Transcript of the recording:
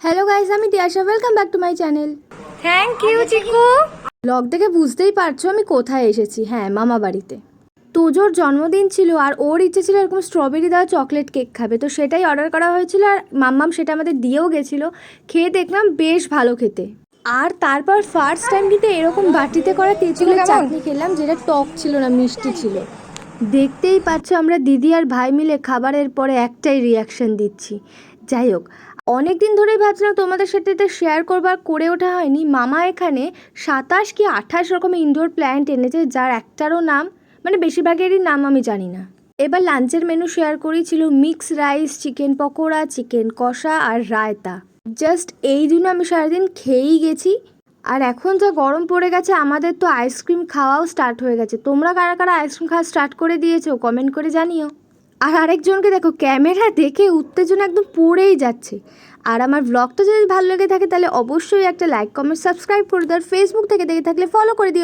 Hello guys, আমি Tiyasha. Welcome back to my channel. Thank you Chiku. Blog দেখে বুঝতেই পারছো আমি কোথায় এসেছি। হ্যাঁ, মামা বাড়িতে। তোজোর জন্মদিন ছিল আর ওর ইচ্ছে ছিল এরকম স্ট্রবেরি দেওয়া চকলেট কেক খাবে, তো সেটাই অর্ডার করা হয়েছিল আর মাম্মাম সেটা আমাদের দিয়েও গেছিলো। খেয়ে দেখলাম বেশ ভালো খেতে। আর তারপর ফার্স্ট টাইম কিন্তু এরকম বাটিতে করা তেঁতুলের চাটনি খেলাম, যেটা টক ছিল না, মিষ্টি ছিল। দেখতেই পাচ্ছ আমরা দিদি আর ভাই মিলে খাবারের পরে একটাই রিয়াকশন দিচ্ছি। যাই হোক, অনেক দিন ধরেই ভাবছিলাম তোমাদের সাথে এটা শেয়ার করবার, করে ওঠা হয়নি। মামা এখানে 27 কি 28 রকমের ইনডোর প্ল্যান্ট এনেছে, যার একটারও নাম, মানে বেশিরভাগেরই নাম আমি জানি না। এবার লাঞ্চের মেনু শেয়ার করি। ছিল mix rice, chicken pakora, chicken কষা আর রায়তা। জাস্ট এই দিনও আমি সারাদিন খেয়েই গেছি। আর এখন যা গরম পড়ে গেছে, আমাদের তো আইসক্রিম খাওয়াও স্টার্ট হয়ে গেছে। তোমরা কারা কারা আইসক্রিম খাওয়া স্টার্ট করে দিয়েছো কমেন্ট করে জানিও। আর আরেকজনকে দেখো, ক্যামেরা দেখে উত্তেজনা একদম পড়েই যাচ্ছে। আর আমার ব্লগটা যদি ভালো লেগে থাকে তাহলে অবশ্যই একটা লাইক, কমেন্ট, সাবস্ক্রাইব করে দাও। ফেসবুক থেকে দেখে থাকলে ফলো করে দিও।